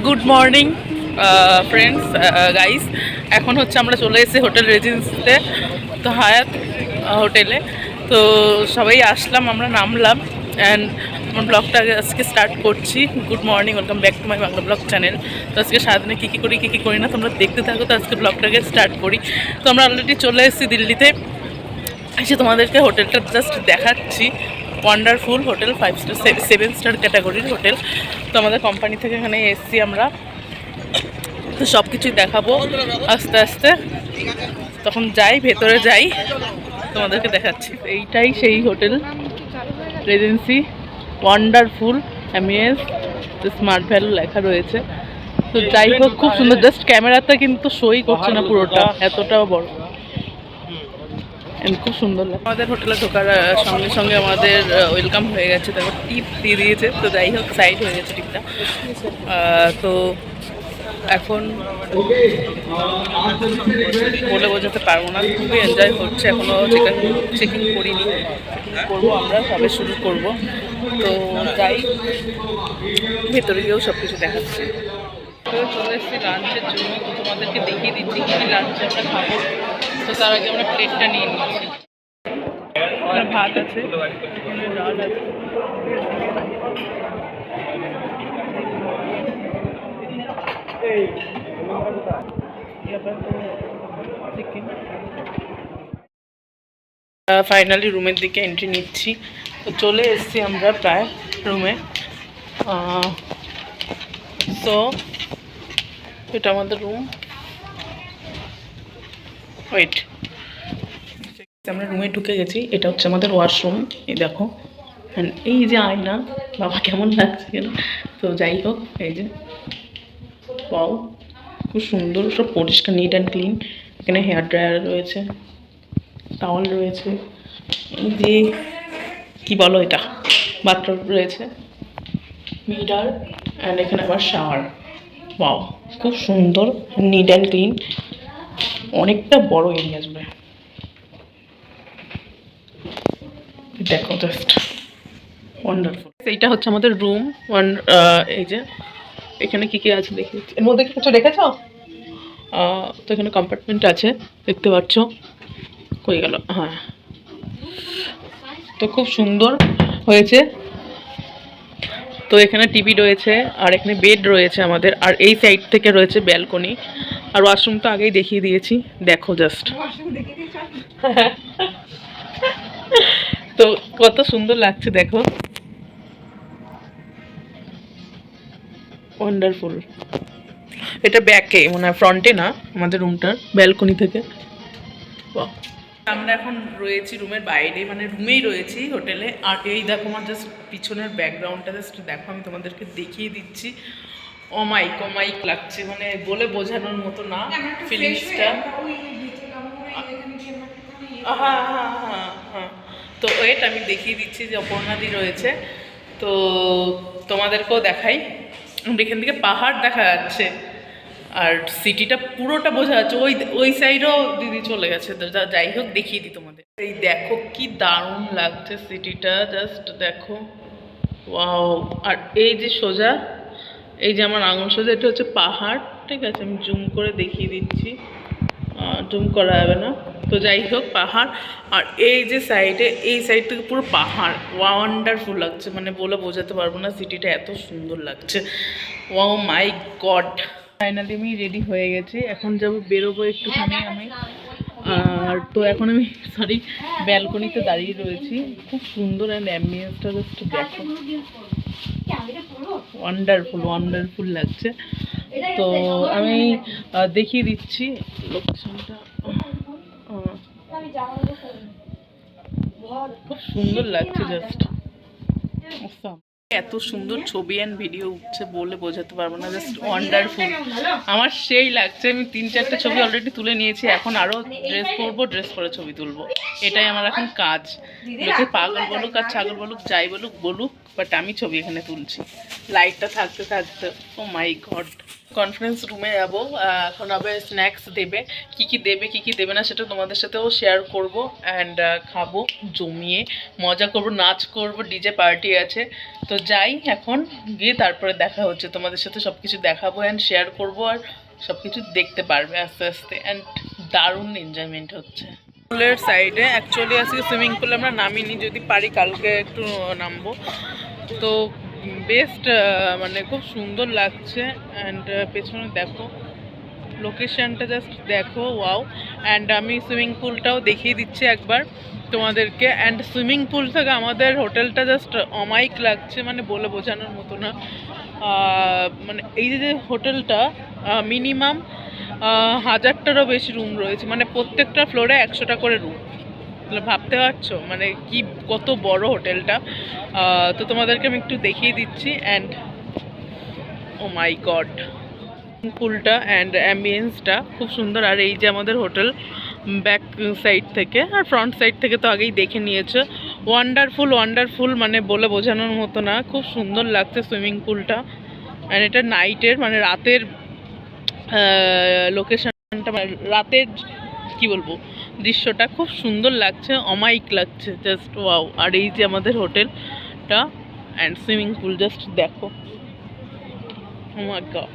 Good morning friends guys. এখন হচ্ছে আমরা চলে এসেছি হোটেল রেজিডেন্সিতে, তো হায়াত হোটেলে। তো সবাই আসলাম, আমরা নামলাম অ্যান্ড আমার ব্লগটা আজকে স্টার্ট করছি। Good morning, welcome back to my Bangla blog channel. তো আজকে সারাদিনে কী কী করি কী কী করি না তোমরা দেখতে থাকো। তো আজকে ব্লগটাকে স্টার্ট করি। তো আমরা অলরেডি চলে এসেছি দিল্লিতে, এসে তোমাদেরকে হোটেলটা জাস্ট দেখাচ্ছি। ওয়ান্ডারফুল হোটেল, 5 স্টার 7 স্টার ক্যাটাগরির হোটেল। তো আমাদের কোম্পানি থেকে এখানে এসেছি আমরা, তো সব কিছুই দেখাবো আস্তে আস্তে। তখন যাই, ভেতরে যাই, তোমাদেরকে দেখাচ্ছি। এইটাই সেই hotel regency, wonderful ambience, smart value লেখা রয়েছে। তো যাই হোক, খুব সুন্দর। জাস্ট ক্যামেরাতে কিন্তু শোই করছে না পুরোটা, এতটাও বড়। খুব সুন্দর লাগে। আমাদের হোটেলে ঢোকার সঙ্গে সঙ্গে আমাদের ওয়েলকাম হয়ে গেছে, তারপর টিপ দিয়ে দিয়েছে। তো যাই হোক, সাইড হয়ে গেছে টিপটা। তো এখন বলে বোঝাতে পারবো না, খুবই এনজয় হচ্ছে। এখনও চেকিং করিনি, চেকিং করবো আমরা, সবে শুরু করব। তো যাই, ভেতরে গিয়েও সব কিছু দেখাচ্ছি। তো চলে এসেছি লাঞ্চের জন্য, তো তোমাদেরকে দেখিয়ে দিচ্ছি কী লাঞ্চে আমরা খাবো। তো তার আগে আমরা প্লেটটা নিয়ে নিচ্ছি। ভাত আছে, ডাল আছে, ফাইনালি রুমের দিকে এন্ট্রি নিচ্ছি। তো চলে এসেছি আমরা প্রায় রুমে। তো এটা আমাদের রুম। ওয়েট, আমরা রুমে ঢুকে গেছি। এটা হচ্ছে আমাদের ওয়াশরুম, এই দেখো। অ্যান্ড এই যে আয়না, বাবা কেমন লাগছে কেন। তো যাই হোক, এই যে পাও, খুব সুন্দর, সব পরিষ্কার, নিট অ্যান্ড ক্লিন। এখানে হেয়ার ড্রায়ার রয়েছে, টাওয়াল রয়েছে, এই যে কী বলো এটা, বাথটব রয়েছে, মিরার, অ্যান্ড এখানে আবার শাওয়ার। পাও, খুব সুন্দর, নিট অ্যান্ড ক্লিন, অনেকটা বড় এরিয়া জুড়ে। দেখো জাস্ট ওয়ান্ডারফুল। এইটা হচ্ছে আমাদের রুম। এই যে এখানে কী কী আছে দেখি, এর মধ্যে কি কিছু দেখেছ? তো এখানে কম্পার্টমেন্ট আছে, দেখতে পাচ্ছ। কই গেল? হ্যাঁ, তো খুব সুন্দর হয়েছে। তো এখানে টিভি রয়েছে, আর এখানে বেড রয়েছে আমাদের, আর এই সাইড থেকে রয়েছে ব্যালকনি। আর ওয়াশরুম তো আগেই দেখিয়ে দিয়েছি, দেখো জাস্ট। তো কত সুন্দর লাগছে দেখো, ওয়ান্ডারফুল। এটা ব্যাকে, মানে ফ্রন্টে না, আমাদের রুমটার ব্যালকনি থেকে। আমরা এখন রয়েছি রুমের বাইরে, মানে রুমেই রয়েছি হোটেলে। আর এই দেখো আমার জাস্ট পিছনের ব্যাকগ্রাউন্ডটা, জাস্ট দেখো, আমি তোমাদেরকে দেখিয়ে দিচ্ছি। অমাইক লাগছে, মানে বলে বোঝানোর মতো না ফিলিংসটা। হ্যাঁ হ্যাঁ হ্যাঁ হ্যাঁ। তো ওয়েট, আমি দেখিয়ে দিচ্ছি যে অপর্ণাদি রয়েছে। তো তোমাদেরকেও দেখাই। এখান থেকে পাহাড় দেখা যাচ্ছে, আর সিটিটা পুরোটা বোঝা যাচ্ছে। ওই সাইডও দিদি চলে গেছে। তো যাই হোক, দেখিয়ে দিই তোমাদের। এই দেখো কি দারুণ লাগছে সিটিটা, জাস্ট দেখো, ওয়াও। আর এই যে সোজা, এই যে আমার আঙুল সোজা, এটা হচ্ছে পাহাড়, ঠিক আছে। আমি জুম করে দেখিয়ে দিচ্ছি, জুম করা যাবে না। তো যাই হোক, পাহাড়। আর এই যে সাইডে, এই সাইড থেকে পুরো পাহাড়, ওয়ান্ডারফুল লাগছে, মানে বলে বোঝাতে পারবো না, সিটিটা এত সুন্দর লাগছে। ও মাই গড। ফাইনালি আমি রেডি হয়ে গেছি, এখন যাব, বেরোবো একটুখানি আমি। আর তো এখন আমি ব্যালকনিতে দাঁড়িয়ে রয়েছি। খুব সুন্দর, অ্যান্ড অ্যাম্বিয়েন্সটা জাস্ট দেখো, ওয়ান্ডারফুল লাগছে। তো আমি দেখিয়ে দিচ্ছি লোকেশনটা। খুব সুন্দর লাগছে, জাস্ট এত সুন্দর ছবি অ্যান্ড ভিডিও উঠছে, বলে বোঝাতে পারবো না, জাস্ট ওয়ান্ডারফুল। আমার সেই লাগছে। আমি 3-4টে ছবি অলরেডি তুলে নিয়েছি, এখন আরও ড্রেস পরবো, ড্রেস পরে ছবি তুলবো। এটাই আমার এখন কাজ। লোকে পাগল বলুক আর ছাগল বলুক, যাই বলুক, বাট আমি ছবি এখানে তুলছি। লাইটটা থাকতে থাকতে, ও মাই গড। কনফারেন্স রুমে যাবো, এখন আবার স্ন্যাক্স দেবে, কি দেবে না সেটা তোমাদের সাথেও শেয়ার করব। অ্যান্ড খাবো, জমিয়ে মজা করব, নাচ করব, ডিজে পার্টি আছে। তো যাই এখন, গিয়ে তারপরে দেখা হচ্ছে তোমাদের সাথে, সব কিছু দেখাবো অ্যান্ড শেয়ার করবো, আর সব কিছু দেখতে পারবে আস্তে আস্তে। অ্যান্ড দারুণ এনজয়মেন্ট হচ্ছে। পুলের সাইডে অ্যাকচুয়ালি আজকে সুইমিং পুলে আমরা নামিনি, যদি পারি কালকে একটু নামবো। তো বেস্ট, মানে খুব সুন্দর লাগছে। অ্যান্ড পেছনে দেখো লোকেশনটা, জাস্ট দেখো, ওয়াও। অ্যান্ড আমি সুইমিং পুলটাও দেখিয়ে দিচ্ছি একবার তোমাদেরকে। অ্যান্ড সুইমিং পুল থেকে আমাদের হোটেলটা জাস্ট অমায়িক লাগছে, মানে বলে বোঝানোর মতো না। মানে এই যে হোটেলটা মিনিমাম 1000টারও বেশি রুম রয়েছে, মানে প্রত্যেকটা ফ্লোরে 100টা করে রুম। তাহলে ভাবতে পারছো মানে কি কত বড় হোটেলটা। তো তোমাদেরকে আমি একটু দেখিয়ে দিচ্ছি। অ্যান্ড ও মাই গড, পুলটা অ্যান্ড অ্যাম্বিয়েন্সটা খুব সুন্দর। আর এই যে আমাদের হোটেল ব্যাক সাইড থেকে, আর ফ্রন্ট সাইড থেকে তো আগেই দেখে নিয়েছো। ওয়ান্ডারফুল ওয়ান্ডারফুল, মানে বলে বোঝানোর মতো না, খুব সুন্দর লাগছে সুইমিং পুলটা। অ্যান্ড এটা নাইটের, মানে রাতের লোকেশনটা, মানে রাতের কি বলবো, দৃশ্যটা খুব সুন্দর লাগছে, অমায়িক লাগছে, জাস্ট ওয়াও। আর এই যে আমাদের হোটেলটা অ্যান্ড সুইমিং পুল, জাস্ট দেখো, ও মাই গড।